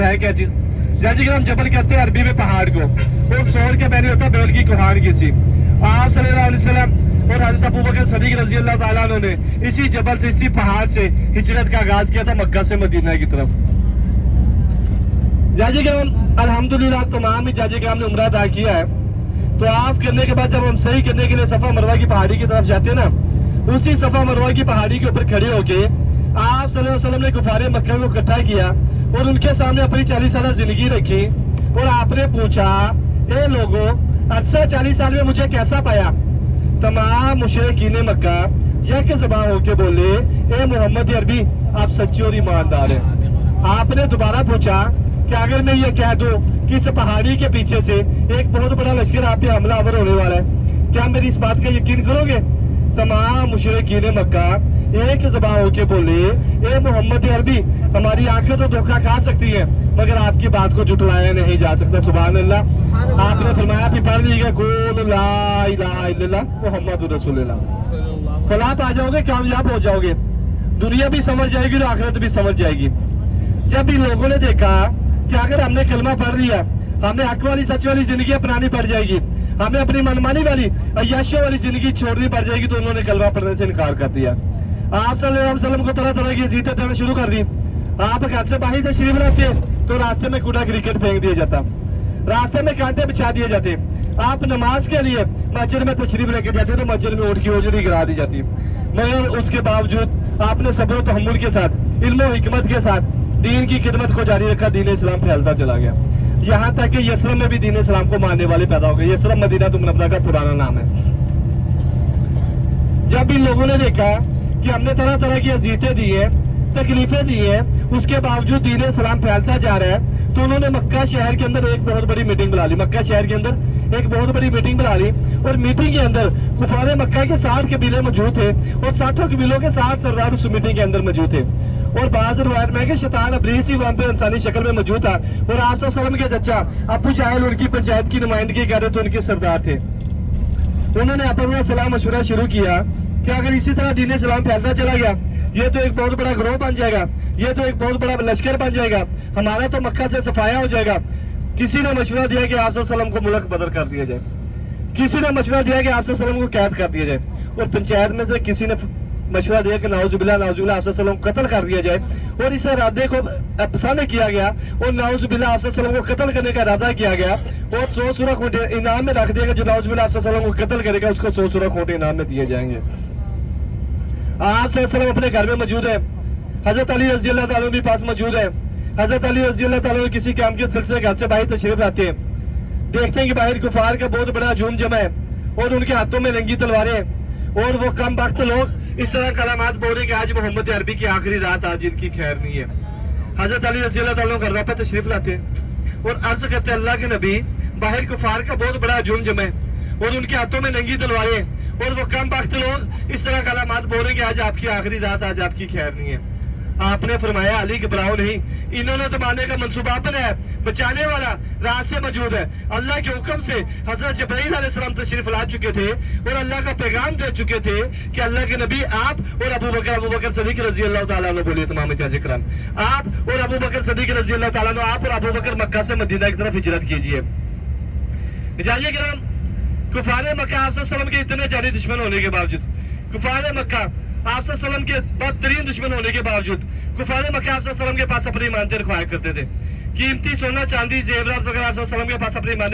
है क्या चीज? जाजी हम जबल कहते हैं अरबी में पहाड़ को, और शोर के मैंने होता बैल की कुहान किसी। आप सल्लल्लाहु अलैहि वसल्लम और हजरत अबू बकर सदीक रजी अल्लाह ताला अन्हु ने इसी जबल से, इसी पहाड़ से हिजरत का आगाज किया था मक्का से मदीना की तरफ। जाजी अल्हम्दुलिल्लाह तमाम ही जाजी ने उम्रा अदा किया है। तो आप करने के बाद जब हम सही करने के लिए सफा मरवा की पहाड़ी की तरफ जाते हैं ना, उसी सफा मरवा की पहाड़ी के ऊपर खड़े होके आप सल्लल्लाहु अलैहि वसल्लम ने कुफारे मक्का को इकट्ठा किया और उनके सामने अपनी 40 साल जिंदगी रखी और आपने पूछा, ए लोगों, अच्छा 40 साल में मुझे कैसा पाया? तमाम मुशरिकीन मक्का यक ज़बान होके बोले, ए मोहम्मद अरबी, आप सच्चे और ईमानदार हैं। आपने दोबारा पूछा कि अगर मैं ये कह दूं कि इस पहाड़ी के पीछे से एक बहुत बड़ा लश्कर आप पे हमलावर होने वाला है, क्या मेरी इस बात का यकीन करोगे? तमाम मुशरिकीन मक्का एक ज़बान होके बोले, ए मोहम्मद अरबी, हमारी आंखें तो धोखा खा सकती है मगर आपकी बात को झुठलाया नहीं जा सकता। सुभान अल्लाह। आपने फरमाया भी पढ़ लीजिएगा, कुल ला इलाहा इल्लल्लाह मुहम्मदुर रसूलुल्लाह। फलाह पा जाओगे, कामयाब हो जाओगे, दुनिया भी समझ जाएगी और आखिरत भी समझ जाएगी। जब इन लोगों ने देखा कि अगर हमने कलमा पढ़ लिया, हमें हक वाली सच वाली जिंदगी अपनानी पड़ जाएगी, हमें अपनी मनमानी वाली अय्याशों वाली जिंदगी छोड़नी पड़ जाएगी, तो उन्होंने कलमा पढ़ने से इनकार कर दिया। आप सल्लल्लाहु अलैहि वसल्लम को तरह तरह की जीते देना शुरू कर दी। आप घर से बाहर तशरीफ लाते तो रास्ते में कूड़ा क्रिकेट फेंक दिया जाता, रास्ते में कांटे बिछा दिए जाते। आप नमाज के लिए मस्जिद में तशरीफ लेके जाते तो मस्जिद में ऊँट की ओजड़ी गिरा दी जाती, मगर उसके बावजूद आपने सब्र और तहम्मुल के साथ, इल्म और हिकमत के साथ दीन की खिदमत को जारी रखा। दीन इस्लाम फैलता चला गया, यहाँ तक कि यसरब में भी दीन इस्लाम को मानने वाले पैदा हो गए। यसरब मदीना मुनव्वरा का पुराना नाम है। जब इन लोगों ने देखा कि हमने तरह तरह की अजीयतें दी है, तकलीफें दी है, उसके बावजूद दीन इस्लाम फैलता जा रहा है, तो उन्होंने मक्का शहर के अंदर एक बहुत बड़ी मीटिंग बुला ली। मक्का शहर के अंदर एक बहुत बड़ी मीटिंग बुला ली और मीटिंग के अंदर कुफारे मक्का के 60 कबीले मौजूद थे और 60 कबीलों के 60 सरदार उस मीटिंग के अंदर मौजूद थे। और बाज़ रिवायत में कि शैतान इब्लीस ही वहां पे इंसानी शक्ल में मौजूद था और आप सल्लल्लाहु अलैहि वसल्लम के चचा अबू जहल उनकी पंचायत की नुमाइंदगी कर रहे थे, उनके सरदार थे। उन्होंने आपस में सलाह मशवरा शुरू किया कि अगर इसी तरह दीन इस्लाम फैलता चला गया, ये तो एक बहुत बड़ा ग्रोह बन जाएगा, ये तो एक बहुत बड़ा लश्कर बन जाएगा, हमारा तो मक्का से सफाया हो जाएगा। किसी ने मशवरा दिया कि आप सल्लल्लाहु अलैहि वसल्लम को मुल्क बदर कर दिया जाए, किसी ने मशवरा दिया कि आप सल्लल्लाहु अलैहि वसल्लम को कैद कर दिया जाए, और पंचायत में से किसी ने मशवरा दिया कि नाउजुबिल्लाह आप सल्लल्लाहु अलैहि वसल्लम को कत्ल कर दिया जाए। और इस इरादे को पसंद किया गया और नाउजुबिल्लाह आप सल्लल्लाहु अलैहि वसल्लम को कत्ल करने का इरादा किया गया और 100 सूरह खोटे इनाम में रख दिया गया। जो नाउजुबिल्लाह आप सल्लल्लाहु अलैहि वसल्लम को कत्ल करेगा उसको 100 सूरह खोटे इनाम में दिए जाएंगे। आप सल्लल्लाहु अलैहि वसल्लम अपने घर में मौजूद है, हजरत अली रजी अल्लाह ताला भी पास मौजूद है। हजरत अली रजी अल्लाह ताला किसी काम के सिलसिले घर से बाहर तशरीफ लाते हैं, देखते हैं कि बाहर कुफार का बहुत बड़ा झूम जमा है और उनके हाथों में रंगी तलवारें और वो कम वक्त लोग इस तरह कलामात बोल रहे कि आज मोहम्मद अरबी की आखिरी रात, आज इनकी खैर नहीं है। हजरत अली रजी अल्लाह ताला घर पर तशरीफ लाते हैं और अर्ज करते हैं, अल्लाह के नबी, बाहर कुफार का बहुत बड़ा झूम जमा है और उनके हाथों में रंगी तलवारें और वो कम वक्त लोग इस तरह कलामात बोल रहे कि आज आपकी आखिरी रात, आज आपकी खैर नहीं है। आपने फरमाया, अली घबराओ नहीं, इन्होंने तो मारने का मंसूबा बनाया, बचाने वाला रात से मौजूद है। अल्लाह के हुक्म से हजरत जिब्राइल अलैहिस्सलाम तशरीफ ला चुके थे और अल्लाह का पैगाम दे चुके थे कि अल्लाह के नबी आप और अबू बकर सदीक रजी अल्लाह ताला अन्हु, बोलिए तमाम इकराम, आप और अबू बकर सदीक रजी अल्लाह ताला अन्हु, आप और अबू बकर मक्का से मदीना की तरफ हिजरत कीजिए। जाइए किराम, कुफारे मक्का आप सल्लल्लाहु अलैहि वसल्लम के इतने जारी दुश्मन होने के बावजूद, कुफारे मक्का आप सल्लल्लाहु अलैहि वसल्लम के बदतरीन दुश्मन होने के बावजूद, कुफारे मक्का आप सल्लल्लाहु अलैहि वसल्लम के पास अपनी ईमानदारी रखवाया करते थे। कीमती सोना चांदी जेवरात वगैरह आप सल्लल्लाहु अलैहि वसल्लम के पास अपनी